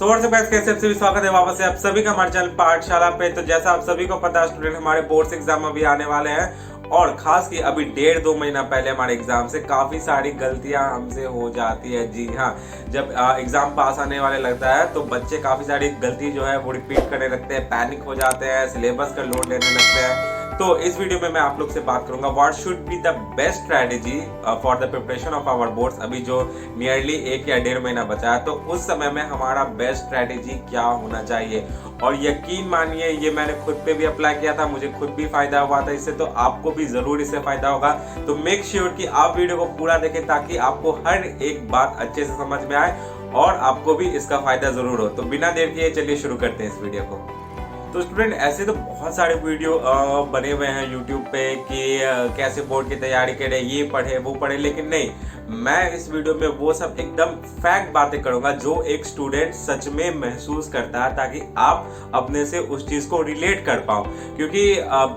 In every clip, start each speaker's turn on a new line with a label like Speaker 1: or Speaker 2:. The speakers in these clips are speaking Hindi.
Speaker 1: सोर्स बैच कैसे सभी स्वागत है वापस से आप सभी का हमारे चैनल पाठशाला पे। तो जैसा आप सभी को पता है स्टूडेंट, हमारे बोर्ड्स एग्जाम अभी आने वाले हैं और खास की अभी 1.5-2 महीना पहले हमारे एग्जाम से काफी सारी गलतियां हमसे हो जाती है। जी हाँ, जब एग्जाम पास आने वाले लगता है तो बच्चे काफी सारी गलती जो है वो रिपीट करने लगते हैं, पैनिक हो जाते हैं, सिलेबस का लोड लेने लगते हैं। तो इस वीडियो में मैं आप लोग से बात करूंगा what should be the best strategy for the preparation of our boards. अभी जो नियरली 1 या 1.5 महीना बचा है तो उस समय में हमारा बेस्ट स्ट्रेटेजी क्या होना चाहिए। और यकीन मानिए ये मैंने खुद पे भी अप्लाई किया था, मुझे खुद भी फायदा हुआ था इससे, तो आपको भी जरूर इससे फायदा होगा। तो मेक श्योर कि आप वीडियो को पूरा देखें ताकि आपको हर एक बात अच्छे से समझ में आए और आपको भी इसका फायदा जरूर हो। तो बिना देर किए चलिए शुरू करते हैं इस वीडियो को। तो स्टूडेंट ऐसे तो बहुत सारे वीडियो बने हुए हैं यूट्यूब पे कि कैसे बोर्ड की तैयारी करें, ये पढ़े वो पढ़े, लेकिन नहीं, मैं इस वीडियो में वो सब एकदम फैक्ट बातें करूंगा जो एक स्टूडेंट सच में महसूस करता है, ताकि आप अपने से उस चीज को रिलेट कर पाओ। क्योंकि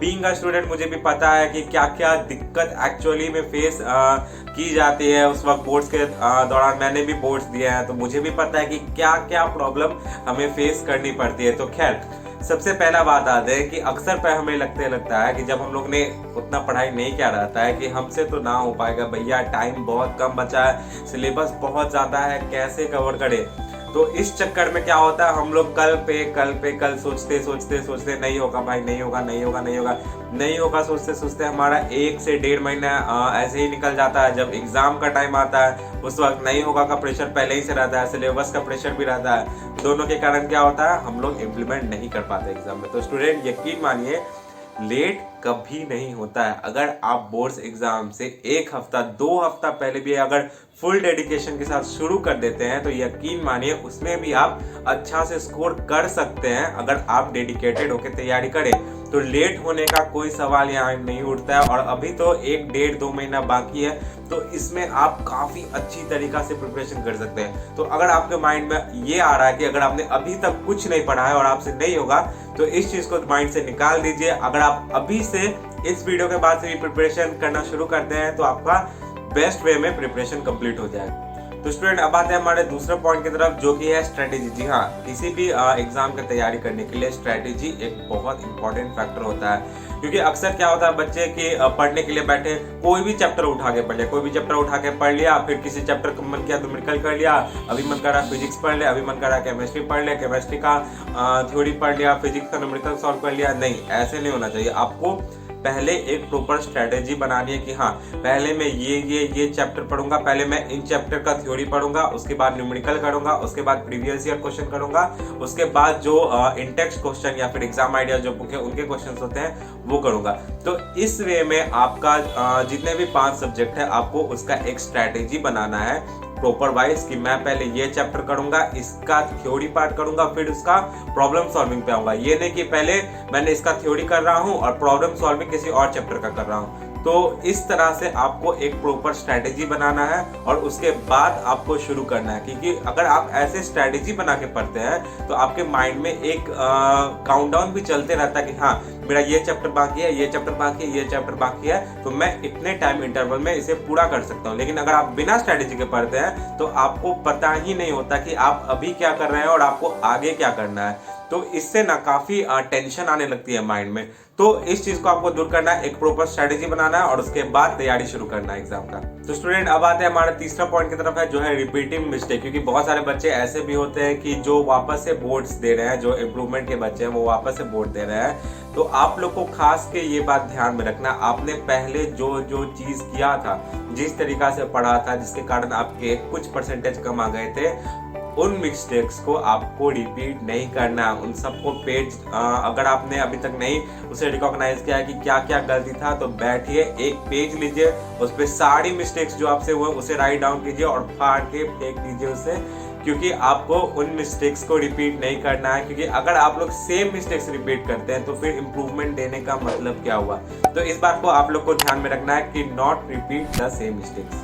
Speaker 1: बीइंग अ स्टूडेंट मुझे भी पता है कि क्या क्या दिक्कत एक्चुअली में फेस की जाती है। उस वक्त बोर्ड्स के दौरान मैंने भी बोर्ड्स दिए हैं तो मुझे भी पता है कि क्या क्या प्रॉब्लम हमें फेस करनी पड़ती है। तो खैर, सबसे पहला बात आते है कि अक्सर पे हमें लगता है कि जब हम लोग ने उतना पढ़ाई नहीं किया रहता है कि हमसे तो ना हो पाएगा भैया, टाइम बहुत कम बचा है, सिलेबस बहुत ज्यादा है, कैसे कवर करें। तो इस चक्कर में क्या होता है, हम लोग कल सोचते नहीं होगा भाई, नहीं होगा सोचते हमारा 1 से 1.5 महीना ऐसे ही निकल जाता है। जब एग्जाम का टाइम आता है उस वक्त नहीं होगा का प्रेशर पहले ही से रहता है, सिलेबस का प्रेशर भी रहता है। दोनों के कारण क्या होता है, हम लोग इम्प्लीमेंट नहीं कर पाते एग्जाम में। तो स्टूडेंट यकीन मानिए लेट कभी नहीं होता है। अगर आप बोर्ड्स एग्जाम से 1 हफ्ता 2 हफ्ता पहले भी अगर फुल डेडिकेशन के साथ शुरू कर देते हैं तो यकीन मानिए उसमें भी आप अच्छा से स्कोर कर सकते हैं। अगर आप डेडिकेटेड होकर तैयारी करें तो लेट होने का कोई सवाल यहाँ नहीं उठता है। और अभी तो 1-1.5-2 महीना बाकी है तो इसमें आप काफी अच्छी तरीका से प्रिपरेशन कर सकते हैं। तो अगर आपके माइंड में ये आ रहा है कि अगर आपने अभी तक कुछ नहीं पढ़ा है और आपसे नहीं होगा तो इस चीज को माइंड से निकाल दीजिए। अगर आप अभी से इस वीडियो के बाद से भी प्रिपरेशन करना शुरू करते हैं तो आपका बेस्ट वे में प्रिपरेशन कंप्लीट हो जाएगा। तो स्टूडेंट अब आते हैं हमारे दूसरे पॉइंट की तरफ जो कि है स्ट्रेटेजी। जी हाँ, किसी भी एग्जाम की तैयारी करने के लिए स्ट्रेटेजी एक बहुत इंपॉर्टेंट फैक्टर होता है। क्योंकि अक्सर क्या होता है, बच्चे के पढ़ने के लिए बैठे, कोई भी चैप्टर उठा के पढ़ लिया, फिर किसी चैप्टर का मन किया तो मेडिकल कर लिया, अभी मन कर रहा फिजिक्स पढ़ ले, अभी मन कर रहा केमिस्ट्री पढ़ ले, केमिस्ट्री का थ्योरी पढ़ लिया, फिजिक्स का न्यूमेरिकल सॉल्व कर लिया। नहीं, ऐसे नहीं होना चाहिए। आपको पहले एक प्रॉपर स्ट्रेटेजी बनानी है कि हाँ, पहले मैं ये चैप्टर पढ़ूंगा, पहले मैं इन चैप्टर का थ्योरी पढ़ूंगा, उसके बाद न्यूमेरिकल करूंगा, उसके बाद प्रीवियस ईयर क्वेश्चन करूंगा, उसके बाद जो इन टेक्स्ट क्वेश्चन या फिर एग्जाम आइडिया जो बुक है उनके क्वेश्चंस होते हैं वो करूंगा। तो इस वे में आपका जितने भी 5 सब्जेक्ट है आपको उसका एक स्ट्रेटेजी बनाना है प्रॉपर वाइज कि मैं पहले ये चैप्टर करूंगा, इसका थ्योरी पार्ट करूंगा, फिर उसका प्रॉब्लम सॉल्विंग पे आऊंगा। ये नहीं कि पहले मैंने इसका थ्योरी कर रहा हूं और प्रॉब्लम सॉल्विंग किसी और चैप्टर का कर रहा हूं। तो इस तरह से आपको एक प्रॉपर स्ट्रेटेजी बनाना है और उसके बाद आपको शुरू करना है। क्योंकि अगर आप ऐसे स्ट्रेटेजी बना के पढ़ते हैं तो आपके माइंड में एक काउंटडाउन भी चलते रहता है कि हाँ, मेरा ये चैप्टर बाकी है, ये चैप्टर बाकी है, ये चैप्टर बाकी है, तो मैं इतने टाइम इंटरवल में इसे पूरा कर सकता हूँ। लेकिन अगर आप बिना स्ट्रेटेजी के पढ़ते हैं तो आपको पता ही नहीं होता कि आप अभी क्या कर रहे हैं और आपको आगे क्या करना है। तो इससे ना काफी टेंशन आने लगती है माइंड में। तो इस चीज को आपको दूर करना है, एक प्रॉपर स्ट्रेटेजी बनाना है और उसके बाद तैयारी शुरू करना है एग्जाम का। तो स्टूडेंट अब आते हैं हमारे तीसरा पॉइंट की तरफ है जो है रिपीटिंग मिस्टेक। क्योंकि बहुत सारे बच्चे ऐसे भी होते हैं कि जो वापस से बोर्ड्स दे रहे हैं, जो इम्प्रूवमेंट के बच्चे हैं वो वापस से बोर्ड दे रहे हैं। तो आप लोग को खास के ये बात ध्यान में रखना, आपने पहले जो चीज किया था, जिस तरीका से पढ़ा था, जिसके कारण आपके कुछ परसेंटेज कम आ गए थे, उन मिस्टेक्स को आपको रिपीट नहीं करना। उन सबको पेज अगर आपने अभी तक नहीं उसे रिकॉग्नाइज किया है कि क्या क्या गलती था, तो बैठिए, एक पेज लीजिए, उस पर सारी मिस्टेक्स जो आपसे हुए उसे राइट डाउन कीजिए और फाड़ के फेंक दीजिए उसे। क्योंकि आपको उन मिस्टेक्स को रिपीट नहीं करना है। क्योंकि अगर आप लोग सेम मिस्टेक्स रिपीट करते हैं तो फिर इंप्रूवमेंट देने का मतलब क्या हुआ। तो इस बात को आप लोग को ध्यान में रखना है कि not repeat the same mistakes.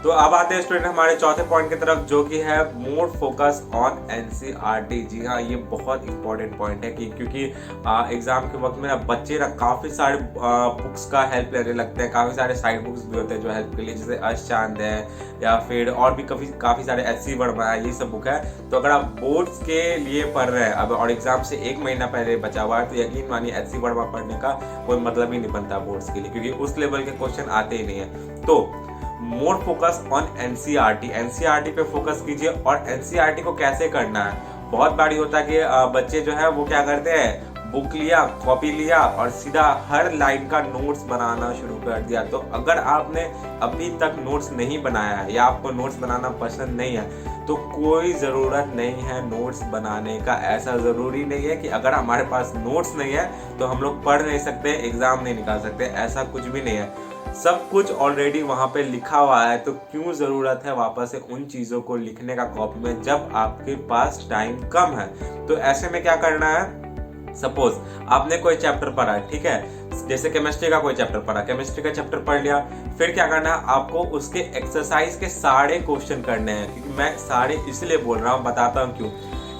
Speaker 1: तो अब आते हैं स्टूडेंट हमारे चौथे पॉइंट की तरफ, जो कि है मोर फोकस ऑन एनसीईआरटी। जी हाँ, ये बहुत इंपॉर्टेंट पॉइंट है क्योंकि एग्जाम के वक्त में ना बच्चे ना काफ़ी सारे बुक्स का हेल्प लेने लगते हैं। काफ़ी सारे साइड बुक्स भी होते हैं जो हेल्प के लिए, जैसे अशचांद है या फिर और भी काफ़ी सारे एचसी वर्मा है, ये सब बुक है। तो अगर आप बोर्ड्स के लिए पढ़ रहे हैं अब और एग्जाम से 1 महीना पहले बचा हुआ है, तो यकीन मानिए एचसी वर्मा पढ़ने का कोई मतलब ही नहीं बनता बोर्ड्स के लिए, क्योंकि उस लेवल के क्वेश्चन आते ही नहीं है। तो more focus on NCERT, NCERT पे फोकस कीजिए। और एनसीईआरटी को कैसे करना है, बहुत बारी होता है कि बच्चे जो है वो क्या करते हैं, बुक लिया, कॉपी लिया और सीधा हर लाइन का नोट्स बनाना शुरू कर दिया। तो अगर आपने अभी तक नोट्स नहीं बनाया है या आपको नोट्स बनाना पसंद नहीं है, तो कोई ज़रूरत नहीं है नोट्स बनाने का। ऐसा ज़रूरी नहीं है कि अगर हमारे पास नोट्स नहीं है तो हम लोग पढ़ नहीं सकते, एग्ज़ाम नहीं निकाल सकते, ऐसा कुछ भी नहीं है। सब कुछ ऑलरेडी वहाँ पे लिखा हुआ है, तो क्यों ज़रूरत है वापस से उन चीज़ों को लिखने का कॉपी में जब आपके पास टाइम कम है। तो ऐसे में क्या करना है, सपोज आपने कोई चैप्टर पढ़ा है, ठीक है, जैसे केमिस्ट्री का कोई चैप्टर पढ़ा, केमिस्ट्री का चैप्टर पढ़ लिया, फिर क्या करना है, आपको उसके एक्सरसाइज के सारे क्वेश्चन करने हैं। क्योंकि मैं सारे इसलिए बोल रहा हूँ, बताता हूँ क्यों।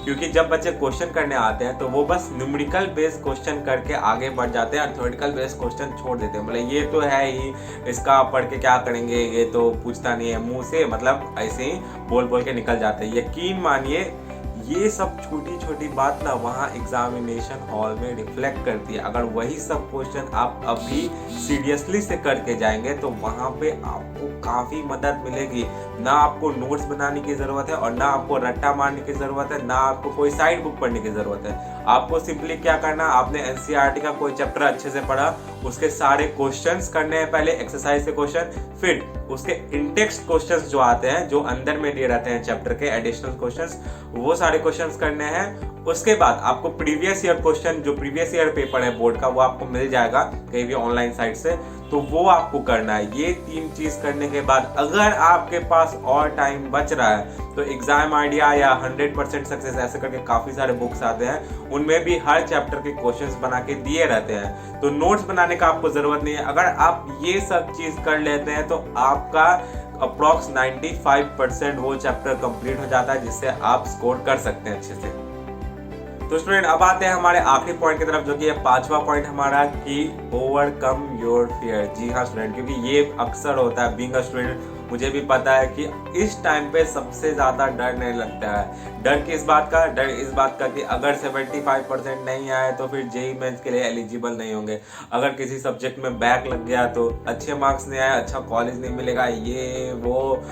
Speaker 1: क्योंकि जब बच्चे क्वेश्चन करने आते हैं तो वो बस न्यूमेरिकल बेस्ड क्वेश्चन करके आगे बढ़ जाते हैं और थ्योरेटिकल बेस्ड क्वेश्चन छोड़ देते हैं। मतलब ये तो है ही, इसका पढ़ के क्या करेंगे, ये तो पूछता नहीं है मुंह से, मतलब ऐसे ही बोल बोल के निकल जाते हैं। यकीन मानिए ये सब छोटी छोटी बात ना वहाँ एग्जामिनेशन हॉल में रिफ्लेक्ट करती है। अगर वही सब क्वेश्चन आप अभी सीरियसली से करके जाएंगे तो वहाँ पे आपको काफ़ी मदद मिलेगी। ना आपको नोट्स बनाने की ज़रूरत है और ना आपको रट्टा मारने की ज़रूरत है, ना आपको कोई साइड बुक पढ़ने की ज़रूरत है। आपको सिंपली क्या करना, आपने एनसीईआरटी का कोई चैप्टर अच्छे से पढ़ा, उसके सारे क्वेश्चंस करने हैं, पहले एक्सरसाइज के क्वेश्चन, फिर उसके इंटेक्स्ट क्वेश्चंस जो आते हैं, जो अंदर में दिए रहते हैं चैप्टर के एडिशनल क्वेश्चंस, वो सारे क्वेश्चंस करने हैं। उसके बाद आपको प्रीवियस ईयर क्वेश्चन, जो प्रीवियस ईयर पेपर है बोर्ड का, वो आपको मिल जाएगा कहीं भी ऑनलाइन साइट से, तो वो आपको करना है। ये 3 चीज करने के बाद अगर आपके पास और टाइम बच रहा है तो एग्जाम आइडिया या 100% सक्सेस ऐसे करके काफी सारे बुक्स आते हैं, उनमें भी हर चैप्टर के क्वेश्चंस बना के दिए रहते हैं। तो नोट्स बनाने का आपको जरूरत नहीं है। अगर आप ये सब चीज कर लेते हैं तो आपका अप्रॉक्स 95% वो चैप्टर कंप्लीट हो जाता है, जिससे आप स्कोर कर सकते हैं अच्छे से। तो स्टूडेंट अब आते हैं हमारे आखिरी पॉइंट की तरफ, जो कि है 5वां पॉइंट हमारा, कि ओवरकम योर फियर। जी हाँ स्टूडेंट, क्योंकि ये अक्सर होता है, बीइंग अ स्टूडेंट मुझे भी पता है कि इस टाइम पे सबसे ज़्यादा डर नहीं लगता है। डर किस बात का, डर इस बात का कि अगर 75% नहीं आए तो फिर जेईई मेंस के लिए एलिजिबल नहीं होंगे। अगर किसी सब्जेक्ट में बैक लग गया तो अच्छे मार्क्स नहीं आए, अच्छा कॉलेज नहीं मिलेगा, ये वो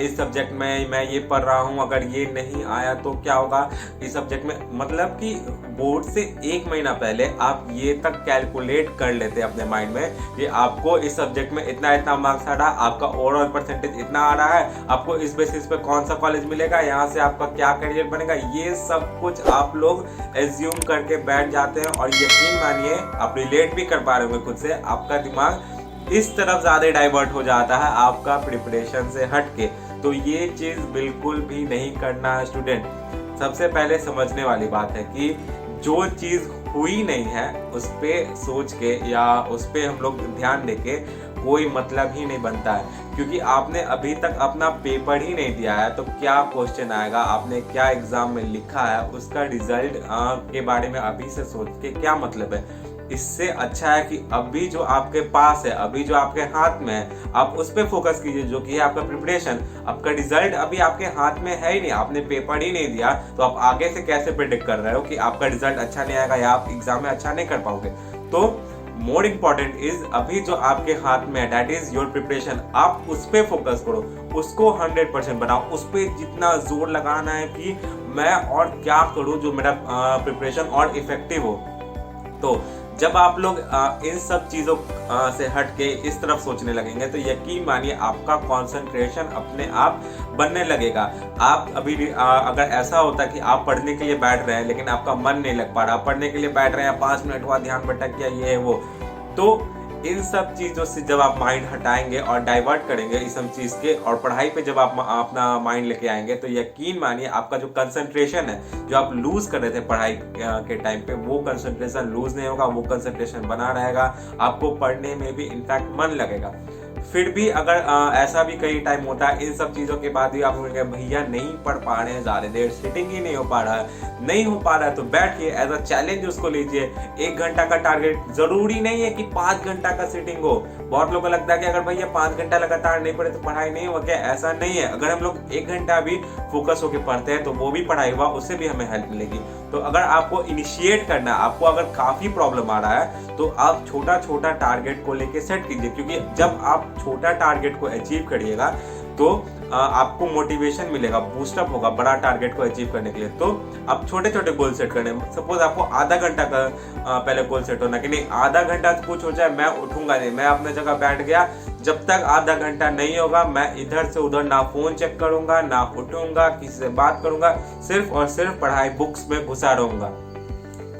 Speaker 1: इस सब्जेक्ट में मैं ये पढ़ रहा हूँ, अगर ये नहीं आया तो क्या होगा इस सब्जेक्ट में। मतलब कि बोर्ड से 1 महीना पहले आप ये तक कैलकुलेट कर लेते हैं अपने माइंड में कि आपको इस सब्जेक्ट में इतना इतना मार्क्स आ रहा है, आपका ओवरऑल परसेंटेज इतना आ रहा है, आपको इस बेसिस पे कौन सा कॉलेज मिलेगा, यहाँ से आपका क्या करियर बनेगा, ये सब कुछ आप लोग एज्यूम करके बैठ जाते हैं। और यकीन मानिए आप रिलेट भी कर पा रहे होंगे खुद से, आपका दिमाग इस तरफ ज़्यादा डाइवर्ट हो जाता है आपका प्रिपरेशन से हट के। तो ये चीज़ बिल्कुल भी नहीं करना है स्टूडेंट। सबसे पहले समझने वाली बात है कि जो चीज़ हुई नहीं है उस पर सोच के या उस पर हम लोग ध्यान देके कोई मतलब ही नहीं बनता है। क्योंकि आपने अभी तक अपना पेपर ही नहीं दिया है तो क्या क्वेश्चन आएगा, आपने क्या एग्जाम में लिखा है, उसका रिजल्ट के बारे में अभी से सोच के क्या मतलब है। इससे अच्छा है कि अभी जो आपके पास है, अभी जो आपके हाथ में है, आप उस पर फोकस कीजिए, जो कि है आपका प्रिपरेशन। आपका रिजल्ट अभी आपके हाथ में है ही नहीं, आपने पेपर ही नहीं दिया, तो आप आगे से कैसे प्रेडिक्ट कर रहे हो कि आपका रिजल्ट अच्छा नहीं आएगा या आप एग्जाम में अच्छा नहीं कर पाओगे। तो मोर इम्पॉर्टेंट इज अभी जो आपके हाथ में है, दैट इज योर प्रिपरेशन। आप उस पर फोकस करो, उसको 100% बनाओ, उस पर जितना जोर लगाना है कि मैं और क्या करूँ जो मेरा प्रिपरेशन और इफेक्टिव हो। तो जब आप लोग इन सब चीज़ों से हट के इस तरफ सोचने लगेंगे तो यकीन मानिए आपका कंसंट्रेशन अपने आप बनने लगेगा। आप अभी अगर ऐसा होता कि आप पढ़ने के लिए बैठ रहे हैं लेकिन आपका मन नहीं लग पा रहा, पढ़ने के लिए बैठ रहे हैं 5 मिनट बाद ध्यान भटक गया, ये है वो, तो इन सब चीज़ों से जब आप माइंड हटाएंगे और डाइवर्ट करेंगे इस सब चीज़ के, और पढ़ाई पे जब आप अपना माइंड लेके आएंगे तो यकीन मानिए आपका जो कंसंट्रेशन है, जो आप लूज कर रहे थे पढ़ाई के टाइम पे, वो कंसंट्रेशन लूज नहीं होगा, वो कंसंट्रेशन बना रहेगा, आपको पढ़ने में भी इनफैक्ट मन लगेगा। फिर भी अगर ऐसा भी कई टाइम होता है, इन सब चीज़ों के बाद भी आप बोलेंगे भैया नहीं पढ़ पा रहे हैं, ज़्यादा देर सिटिंग ही नहीं हो पा रहा है, नहीं हो पा रहा है, तो बैठिए, एज अ चैलेंज उसको लीजिए। 1 घंटा का टारगेट, जरूरी नहीं है कि 5 घंटा का सिटिंग हो। बहुत लोगों को लगता है कि अगर भैया 5 घंटा लगातार नहीं पढ़े तो पढ़ाई नहीं होगा क्या? ऐसा नहीं है। अगर हम लोग 1 घंटा भी फोकस होकर पढ़ते हैं तो वो भी पढ़ाई हुआ, उससे भी हमें हेल्प मिलेगी। तो अगर आपको इनिशिएट करना है, आपको अगर काफी प्रॉब्लम आ रहा है, तो आप छोटा छोटा टारगेट को लेके सेट कीजिए, क्योंकि जब आप छोटा टारगेट को अचीव करिएगा तो आपको मोटिवेशन मिलेगा, बूस्टअप होगा बड़ा टारगेट को अचीव करने के लिए। तो आप छोटे छोटे गोल सेट करने, सपोज आपको आधा घंटा का पहले गोल सेट होना कि नहीं, आधा घंटा कुछ हो जाए मैं उठूंगा नहीं, मैं अपने जगह बैठ गया, जब तक आधा घंटा नहीं होगा मैं इधर से उधर ना फोन चेक करूंगा, ना उठूंगा, किसी से बात करूंगा, सिर्फ और सिर्फ पढ़ाई बुक्स में घुसा रहूंगा।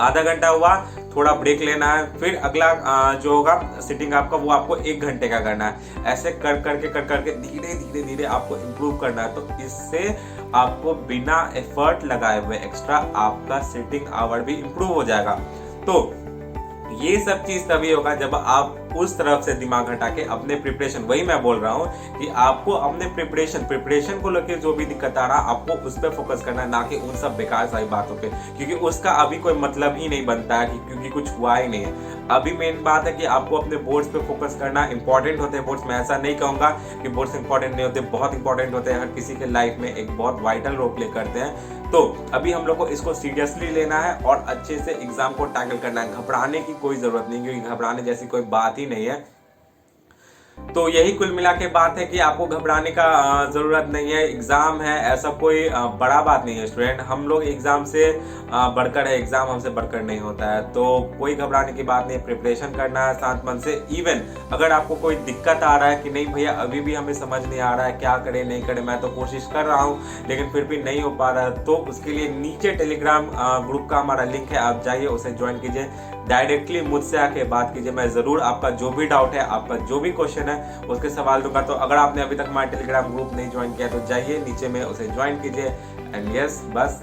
Speaker 1: आधा घंटा हुआ, थोड़ा ब्रेक लेना है, फिर अगला जो होगा सिटिंग आपका, वो आपको 1 घंटे का करना है। ऐसे कर करके धीरे धीरे धीरे आपको इम्प्रूव करना है। तो इससे आपको बिना एफर्ट लगाए हुए एक्स्ट्रा आपका सिटिंग आवर भी इम्प्रूव हो जाएगा। तो ये सब चीज तभी होगा जब आप उस तरफ से दिमाग हटा के अपने प्रिपरेशन, वही मैं बोल रहा हूँ कि आपको अपने प्रिपरेशन को लेकर जो भी दिक्कत आ रहा है आपको उस पर फोकस करना है, ना कि उन सब बेकार सारी बातों पे, क्योंकि उसका अभी कोई मतलब ही नहीं बनता है, क्योंकि कुछ हुआ ही नहीं है। अभी मेन बात है कि आपको अपने बोर्ड्स पे फोकस करना। इंपॉर्टेंट होते हैं बोर्ड्स, मैं ऐसा नहीं कहूंगा कि बोर्ड्स इंपॉर्टेंट नहीं होते, बहुत इंपॉर्टेंट होते हैं, हर किसी के लाइफ में एक बहुत वाइटल रोल प्ले करते हैं। तो अभी हम लोग को इसको सीरियसली लेना है और अच्छे से एग्जाम को टैकल करना है। घबराने की कोई जरूरत नहीं, क्योंकि घबराने जैसी कोई बात ही नहीं है। तो यही कुल मिला के बात है कि आपको घबराने का जरूरत नहीं है। एग्जाम है, ऐसा कोई बड़ा बात नहीं है स्टूडेंट। हम लोग एग्जाम से बढ़कर है, एग्जाम हमसे बढ़कर नहीं होता है। तो कोई घबराने की बात नहीं, प्रिपरेशन करना है शांत मन से। इवन अगर आपको कोई दिक्कत आ रहा है कि नहीं भैया अभी भी हमें समझ नहीं आ रहा है, क्या करें नहीं करें, मैं तो कोशिश कर रहा हूँ लेकिन फिर भी नहीं हो पा रहा है, तो उसके लिए नीचे टेलीग्राम ग्रुप का हमारा लिंक है, आप जाइए उसे ज्वाइन कीजिए, डायरेक्टली मुझसे आके बात कीजिए। मैं जरूर आपका जो भी डाउट है, आपका जो भी क्वेश्चन है उसके सवाल दूंगा। तो अगर आपने अभी तक हमारा टेलीग्राम ग्रुप नहीं ज्वाइन किया तो जाइए नीचे में उसे ज्वाइन कीजिए। एंड यस, बस